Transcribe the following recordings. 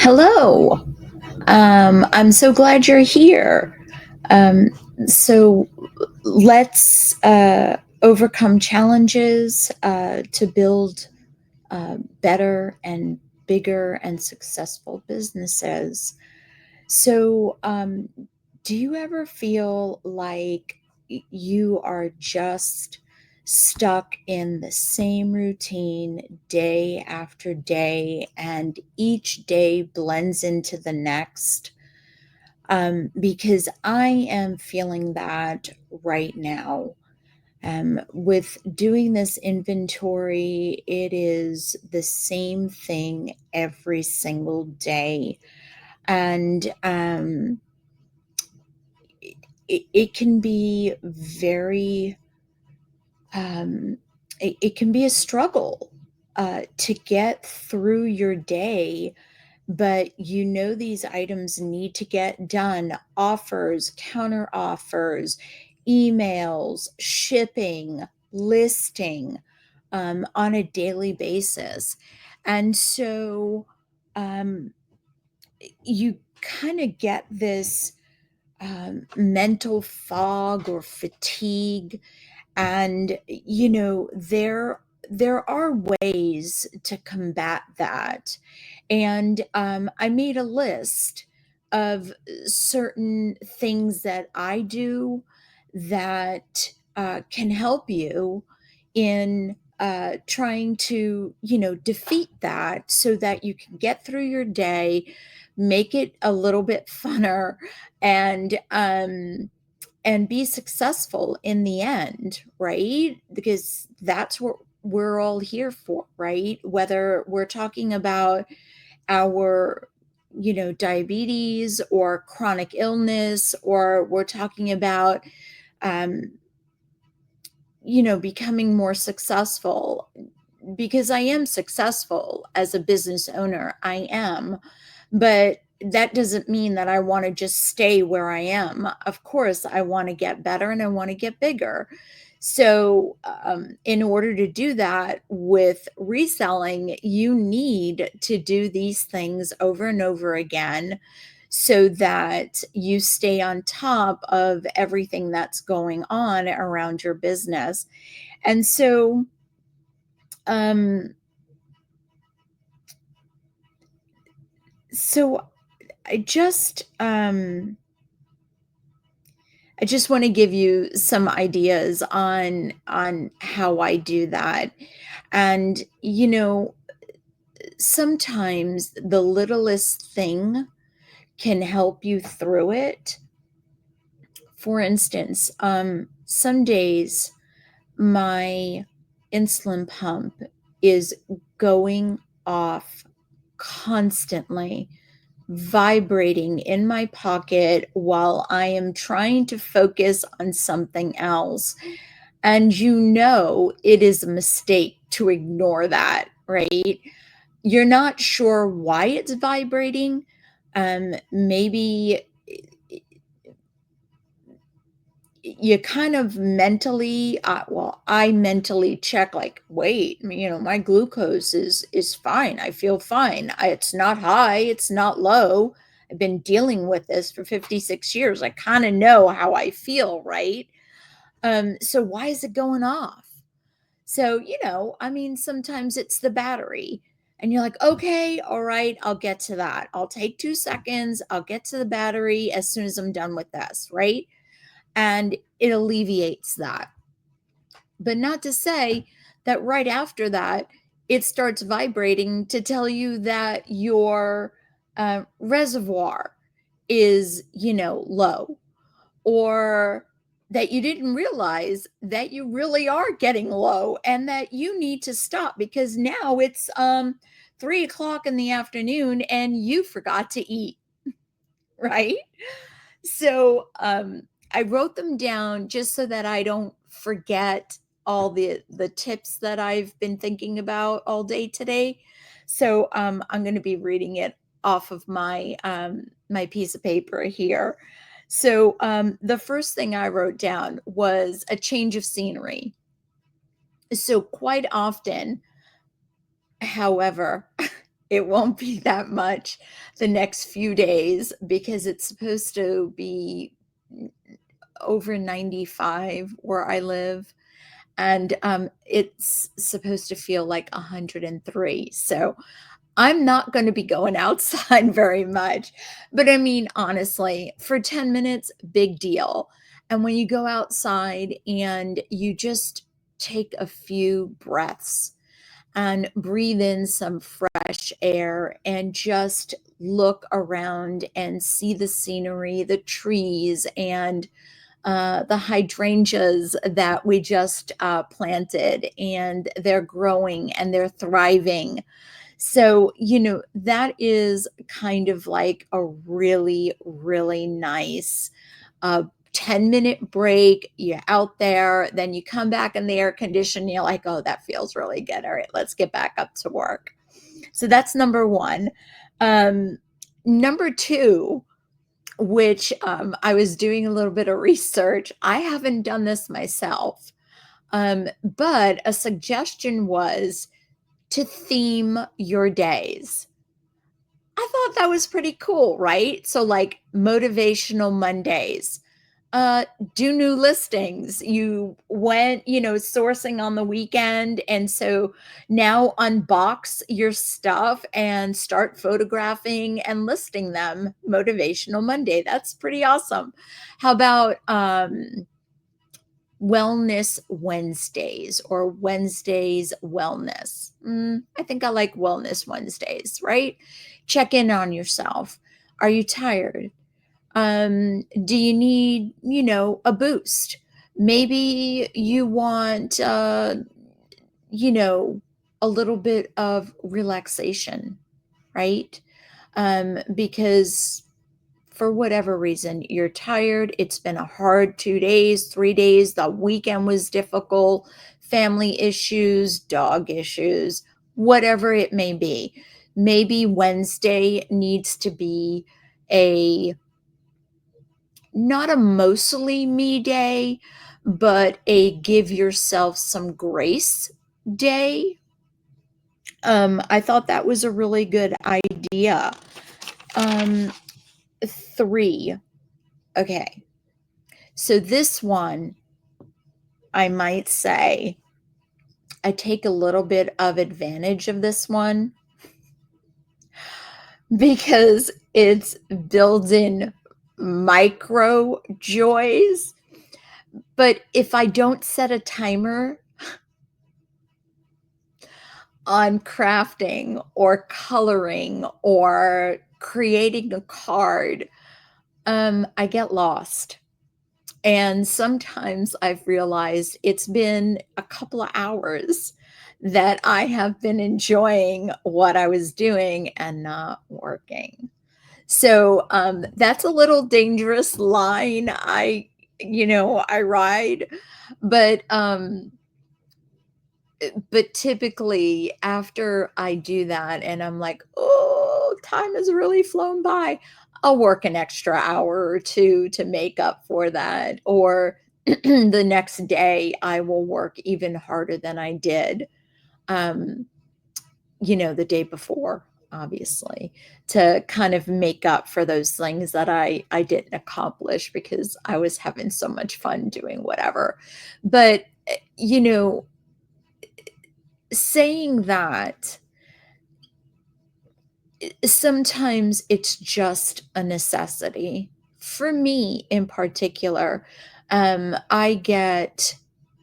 Hello. I'm so glad you're here. Um, so let's overcome challenges to build better and bigger and successful businesses. So, do you ever feel like you are just stuck in the same routine day after day, and each day blends into the next? Because I am feeling that right now. With doing this inventory, it is the same thing every single day. And it can be very, um, it can be a struggle to get through your day, but you know these items need to get done: offers, counter offers, emails, shipping, listing, on a daily basis. And so um, you kind of get this mental fog or fatigue. And there are ways to combat that. And I made a list of certain things that I do that can help you in trying to defeat that, so that you can get through your day, make it a little bit funner, and be successful in the end, right? Because that's what we're all here for, right? Whether we're talking about our diabetes or chronic illness, or we're talking about um, becoming more successful. Because I am successful as a business owner, I am. But that doesn't mean that I want to just stay where I am. Of course, I want to get better and I want to get bigger. So, in order to do that with reselling, you need to do these things over and over again, so that you stay on top of everything that's going on around your business. And um, so I just um, I just want to give you some ideas on how I do that. And sometimes the littlest thing can help you through it. For instance, some days my insulin pump is going off constantly, vibrating in my pocket while I am trying to focus on something else. And it is a mistake to ignore that, right? You're not sure why it's vibrating. Maybe you kind of mentally, I mentally check, like, wait, my glucose is fine, I feel fine, it's not high, it's not low, I've been dealing with this for 56 years, I kind of know how I feel, right? So why is it going off? So sometimes it's the battery, and you're like, okay, all right, I'll get to that, I'll take 2 seconds, I'll get to the battery as soon as I'm done with this, right? And it alleviates that. But not to say that right after that, it starts vibrating to tell you that your reservoir is, low, or that you didn't realize that you really are getting low and that you need to stop because now it's 3 o'clock in the afternoon and you forgot to eat, right? So, I wrote them down just so that I don't forget all the tips that I've been thinking about all day today. So, I'm gonna be reading it off of my piece of paper here. So, the first thing I wrote down was a change of scenery. So, quite often, however, It won't be that much the next few days because it's supposed to be over 95 where I live, and it's supposed to feel like 103. So I'm not going to be going outside very much. But I mean, honestly, for 10 minutes, big deal. And when you go outside and you just take a few breaths and breathe in some fresh air and just look around and see the scenery, the trees, and the hydrangeas that we just planted, and they're growing and they're thriving. So, that is kind of like a really, really nice 10-minute break. You're out there, then you come back in the air condition. You're like, oh, that feels really good. All right, let's get back up to work. So that's number one. Um, Number two, which I was doing a little bit of research. I haven't done this myself, but a suggestion was to theme your days. I thought that was pretty cool, right? So, like motivational Mondays, uh, do new listings. You went, sourcing on the weekend. And so now unbox your stuff and start photographing and listing them. Motivational Monday. That's pretty awesome. How about Wellness Wednesdays or Wednesdays Wellness? I think I like Wellness Wednesdays, right? Check in on yourself. Are you tired? Do you need, a boost? Maybe you want, you know, a little bit of relaxation, right? Because for whatever reason, you're tired. It's been a hard 2 days, 3 days. The weekend was difficult, family issues, dog issues, whatever it may be. Maybe Wednesday needs to be a not a mostly me day, but a give yourself some grace day. I thought that was a really good idea. Um, Three. Okay. So this one, I might say, I take a little bit of advantage of this one because it's builds in micro joys. But if I don't set a timer on crafting or coloring or creating a card, I get lost. And sometimes I've realized it's been a couple of hours that I have been enjoying what I was doing and not working. So that's a little dangerous line I ride, but typically after I do that and I'm like, oh, time has really flown by, I'll work an extra hour or two to make up for that. Or the next day, I will work even harder than I did, um, the day before, obviously, to kind of make up for those things that I didn't accomplish because I was having so much fun doing whatever. But, you know, saying that, sometimes it's just a necessity. For me in particular, I get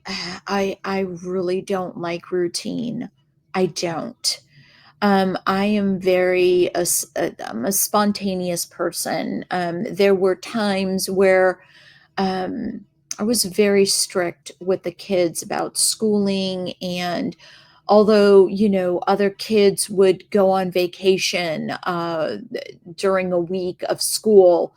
I really don't like routine. I don't. I am I'm a spontaneous person. There were times where um, I was very strict with the kids about schooling. And although, other kids would go on vacation during a week of school,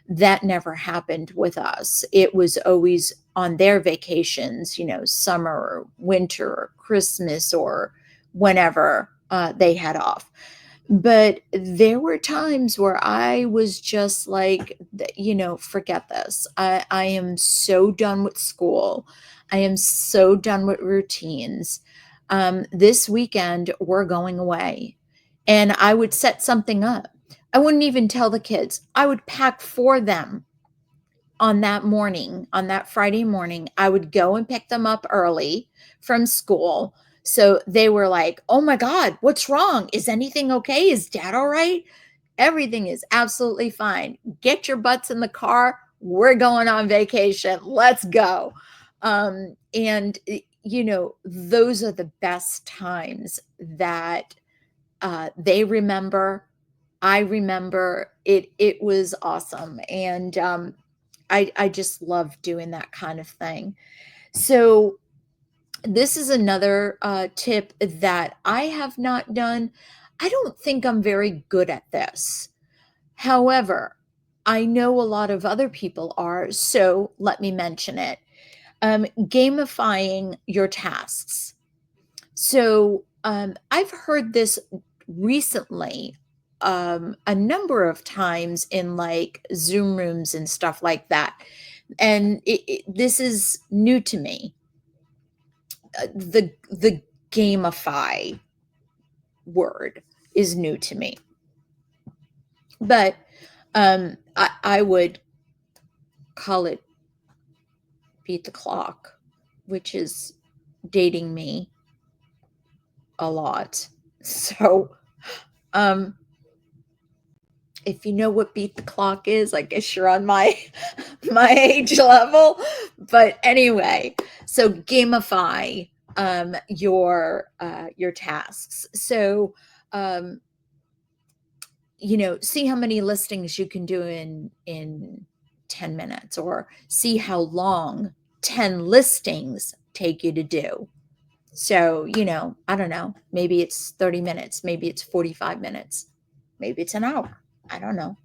that never happened with us. It was always on their vacations, summer or winter or Christmas or whenever they had off. But there were times where I was just like, forget this. I am so done with school. I am so done with routines. This weekend, we're going away. and I would set something up. I wouldn't even tell the kids. I would pack for them on that morning, on that Friday morning. I would go and pick them up early from school. So they were like, "Oh my God, what's wrong? Is anything okay? Is dad all right?" Everything is absolutely fine. Get your butts in the car. We're going on vacation. Let's go. And those are the best times that they remember. I remember it. It was awesome, and I just love doing that kind of thing. So this is another tip that I have not done. I don't think I'm very good at this. However, I know a lot of other people are, so let me mention it. Gamifying your tasks. So I've heard this recently a number of times in like Zoom rooms and stuff like that. And this is new to me. The gamify word is new to me. But I would call it beat the clock, which is dating me a lot. So, um, if you know what beat the clock is, I guess you're on my my age level. But anyway, so gamify your tasks. So see how many listings you can do in 10 minutes, or see how long 10 listings take you to do. So, I don't know, maybe it's 30 minutes, maybe it's 45 minutes, maybe it's an hour. I don't know.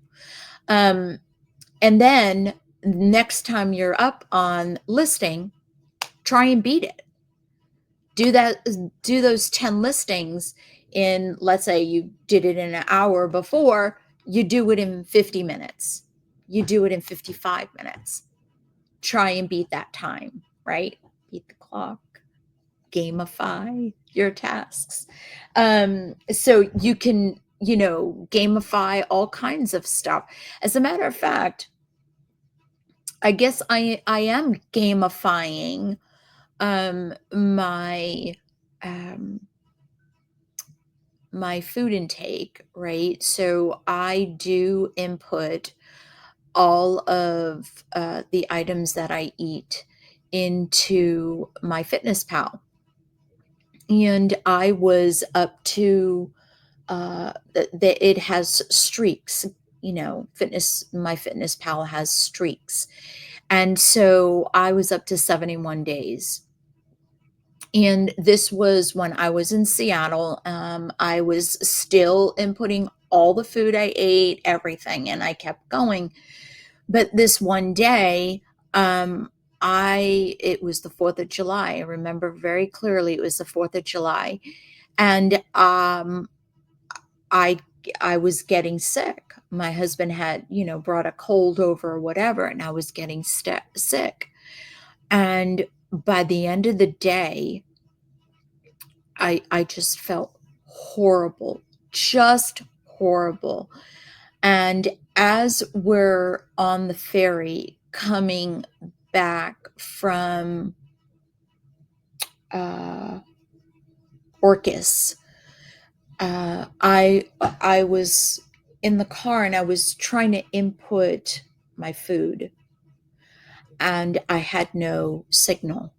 And then next time you're up on listing, try and beat it. Do those 10 listings in, let's say you did it in an hour before, you do it in 50 minutes. You do it in 55 minutes. Try and beat that time, right? Beat the clock. Gamify your tasks. So you can, gamify all kinds of stuff. As a matter of fact, I guess I am gamifying my my food intake, right? So I do input all of the items that I eat into my Fitness Pal. And I was up to that it has streaks, my Fitness Pal has streaks. And so I was up to 71 days. And this was when I was in Seattle. I was still inputting all the food I ate, everything, and I kept going. But this one day, it was the 4th of July. I remember very clearly it was the 4th of July. And I I was getting sick. My husband had, brought a cold over or whatever, and I was getting sick. And by the end of the day, I just felt horrible, just horrible. And as we're on the ferry coming back from Orcas, I was in the car and I was trying to input my food, and I had no signal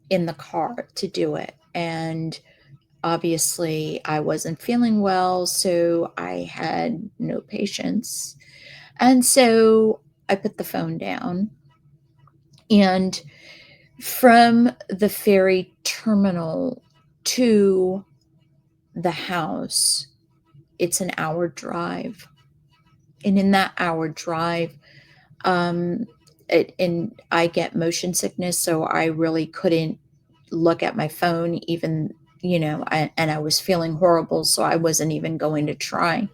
in the car to do it. And obviously I wasn't feeling well, so I had no patience. And so I put the phone down, and from the ferry terminal to the house, it's an hour drive. And in that hour drive, and I get motion sickness, so I really couldn't look at my phone even, and I was feeling horrible, so I wasn't even going to try.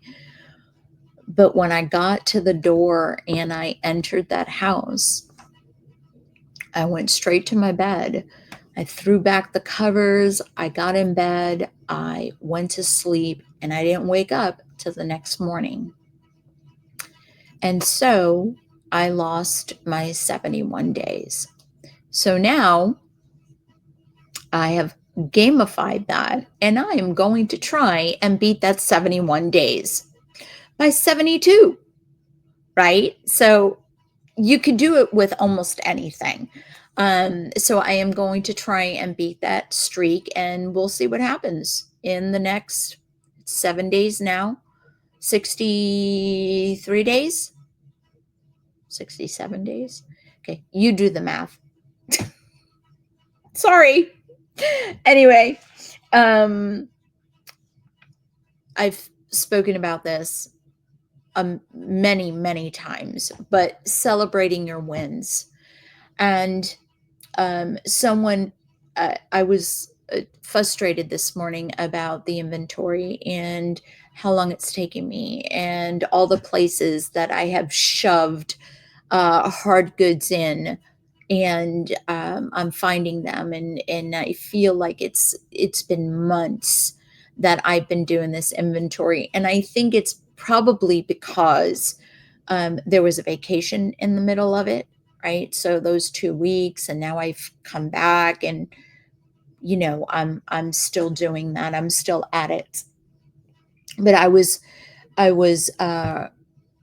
But when I got to the door and I entered that house, I went straight to my bed. I threw back the covers, I got in bed, I went to sleep, and I didn't wake up till the next morning. And so I lost my 71 days. So now I have gamified that, and I am going to try and beat that 71 days by 72, right? So you could do it with almost anything. So I am going to try and beat that streak, and we'll see what happens in the next 7 days now, 63 days, 67 days. Okay, you do the math. Sorry. Anyway, I've spoken about this many, many times, but celebrating your wins. And someone, I was frustrated this morning about the inventory and how long it's taking me and all the places that I have shoved hard goods in, and I'm finding them, and I feel like it's been months that I've been doing this inventory, and I think it's probably because there was a vacation in the middle of it, right? So those 2 weeks, and now I've come back, and I'm still doing that. I'm still at it, but I was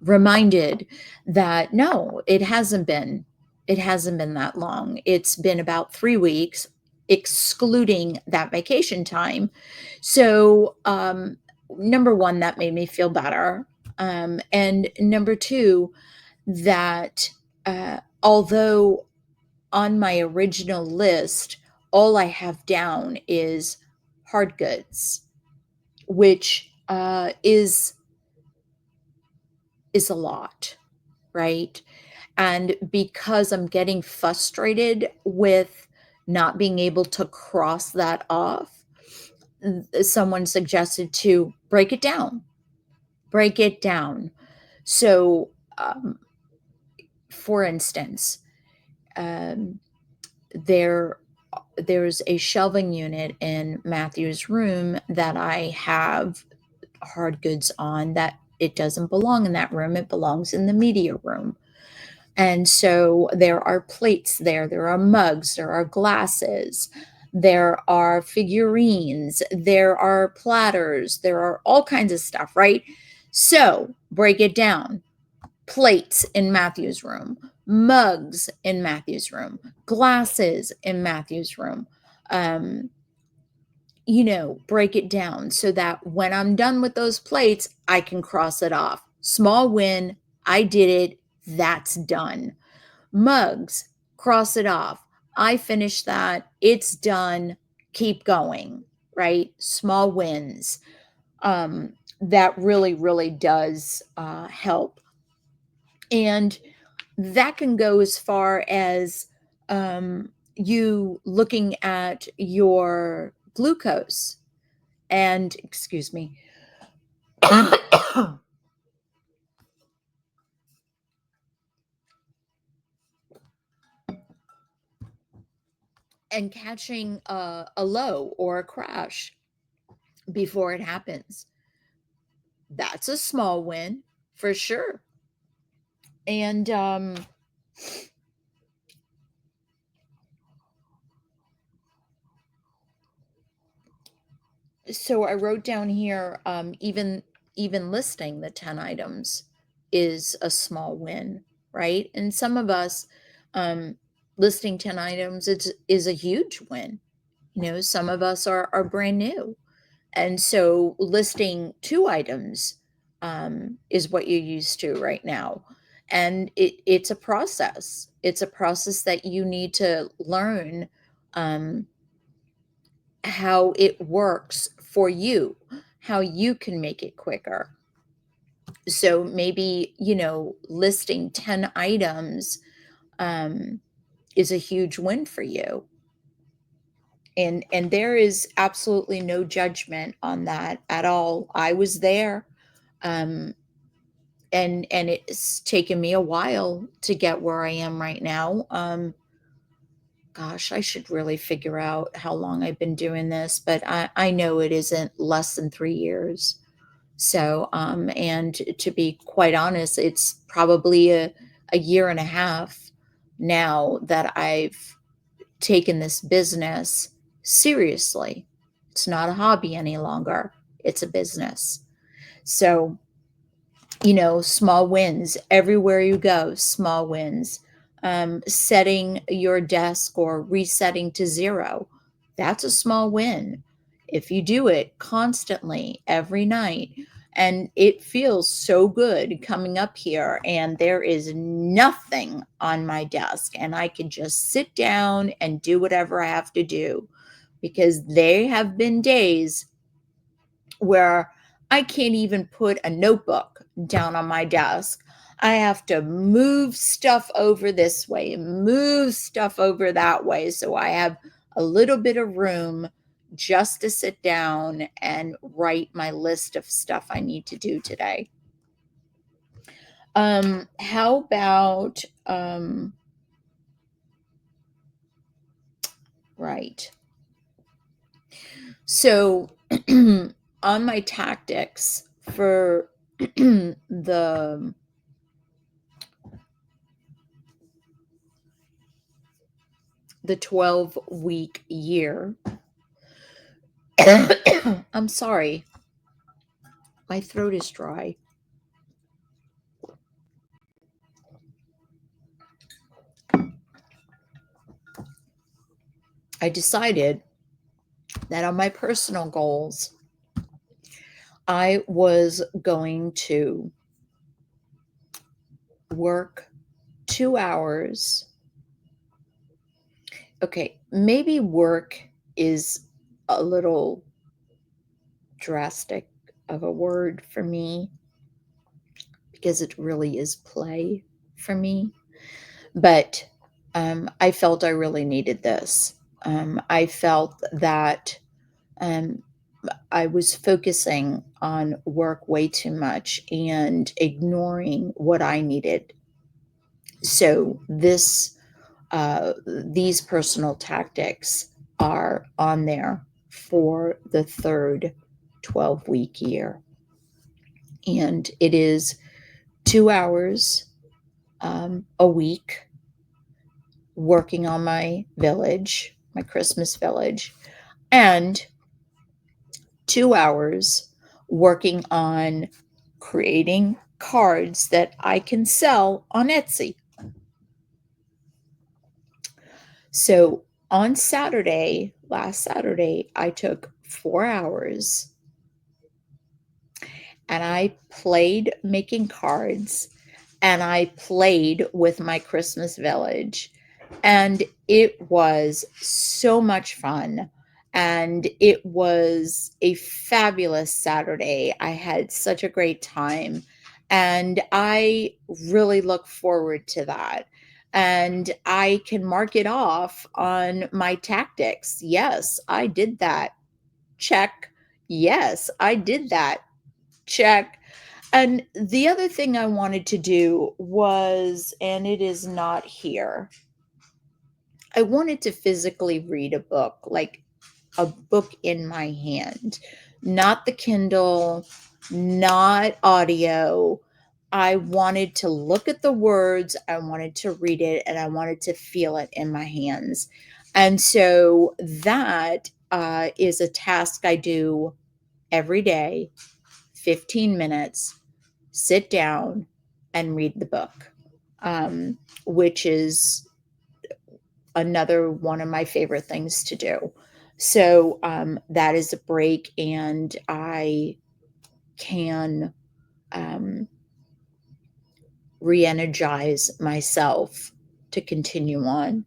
reminded that no, it hasn't been that long. It's been about 3 weeks, excluding that vacation time. So, number one, that made me feel better. And number two, that although on my original list, all I have down is hard goods, which is a lot, right? And because I'm getting frustrated with not being able to cross that off, someone suggested to break it down, break it down. So, for instance, um, there there's a shelving unit in Matthew's room that I have hard goods on that it doesn't belong in that room. It belongs in the media room. And so there are plates there, there are mugs, there are glasses, there are figurines, there are platters, there are all kinds of stuff, right? So break it down. Plates in Matthew's room, mugs in Matthew's room, glasses in Matthew's room. Um, break it down so that when I'm done with those plates, I can cross it off. Small win. I did it. That's done. Mugs, cross it off. I finished that. It's done. Keep going, right? Small wins. That really, really does help. And that can go as far as you looking at your glucose and, excuse me, and catching a low or a crash before it happens. That's a small win for sure. And so I wrote down here, even listing the 10 items is a small win, right? And some of us, um, listing 10 items is a huge win. Some of us are brand new. And so listing 2 items is what you're used to right now. And it's a process. It's a process that you need to learn um, how it works for you, how you can make it quicker. So maybe, listing 10 items um, is a huge win for you. And there is absolutely no judgment on that at all. I was there. Um, and it's taken me a while to get where I am right now. gosh, I should really figure out how long I've been doing this, but I know it isn't less than 3 years. So, and to be quite honest, it's probably a year and a half now that I've taken this business seriously. It's not a hobby any longer, it's a business. So, small wins everywhere you go, small wins. Setting your desk or resetting to zero, that's a small win. If you do it constantly every night, and it feels so good coming up here, and there is nothing on my desk, and I can just sit down and do whatever I have to do, because there have been days where I can't even put a notebook down on my desk. I have to move stuff over this way and move stuff over that way. So I have a little bit of room just to sit down and write my list of stuff I need to do today. How about, right. So on my tactics for the 12-week year. I'm sorry. My throat is dry. I decided that on my personal goals, I was going to work 2 hours. Okay, maybe work is a little drastic of a word for me because it really is play for me. But I felt I really needed this. I felt that um, I was focusing on work way too much and ignoring what I needed. So these personal tactics are on there for the third 12-week year, and it is 2 hours a week working on my village, my Christmas village, and 2 hours working on creating cards that I can sell on Etsy. So on Saturday, last Saturday, I took 4 hours and I played making cards and I played with my Christmas village. And it was so much fun. And it was a fabulous Saturday. I had such a great time. And I really look forward to that. And I can mark it off on my tactics. Yes, I did that. Check. Yes, I did that. Check. And the other thing I wanted to do was, and it is not here, I wanted to physically read a book, like a book in my hand, not the Kindle, not audio. I wanted to look at the words, I wanted to read it, and I wanted to feel it in my hands. And so that is a task I do every day, 15 minutes, sit down and read the book, which is another one of my favorite things to do. So that is a break, and I can re energize myself to continue on.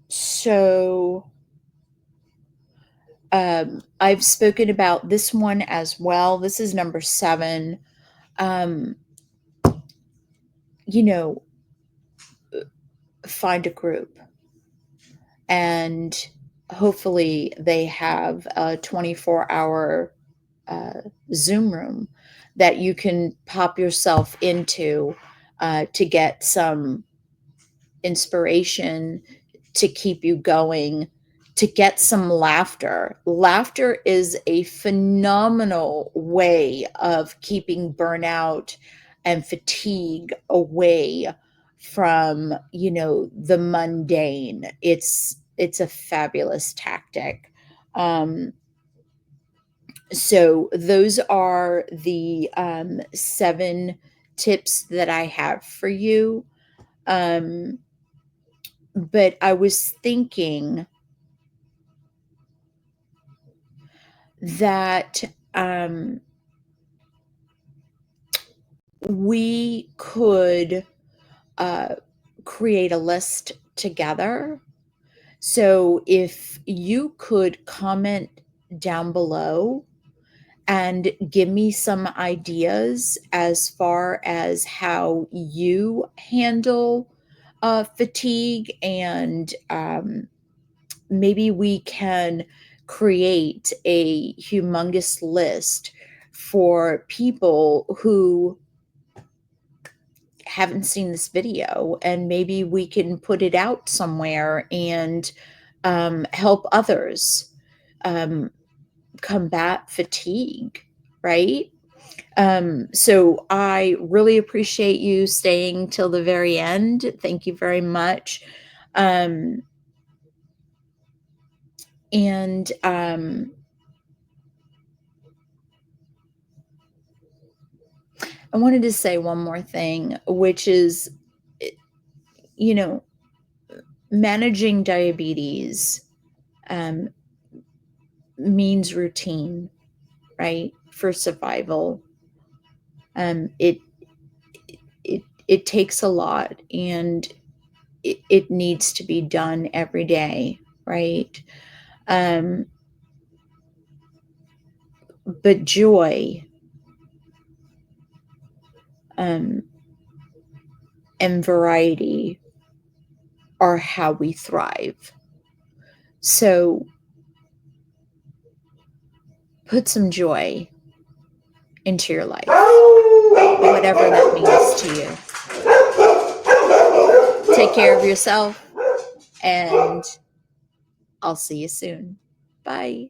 So I've spoken about this one as well. This is number 7. Um, you know, find a group, and hopefully they have a 24-hour Zoom room that you can pop yourself into to get some inspiration to keep you going, to get some laughter. Laughter is a phenomenal way of keeping burnout and fatigue away from, the mundane. It's a fabulous tactic. So those are the 7 tips that I have for you. But I was thinking that we could uh, create a list together. So if you could comment down below and give me some ideas as far as how you handle fatigue, and maybe we can create a humongous list for people who haven't seen this video, and maybe we can put it out somewhere and help others um, combat fatigue, right? So I really appreciate you staying till the very end. Thank you very much. Um, and I wanted to say one more thing, which is, you know, managing diabetes um, means routine, right? For survival. It it takes a lot, and it needs to be done every day, right? Um, but joy um, and variety are how we thrive. So put some joy into your life, whatever that means to you. Take care of yourself, and I'll see you soon. Bye.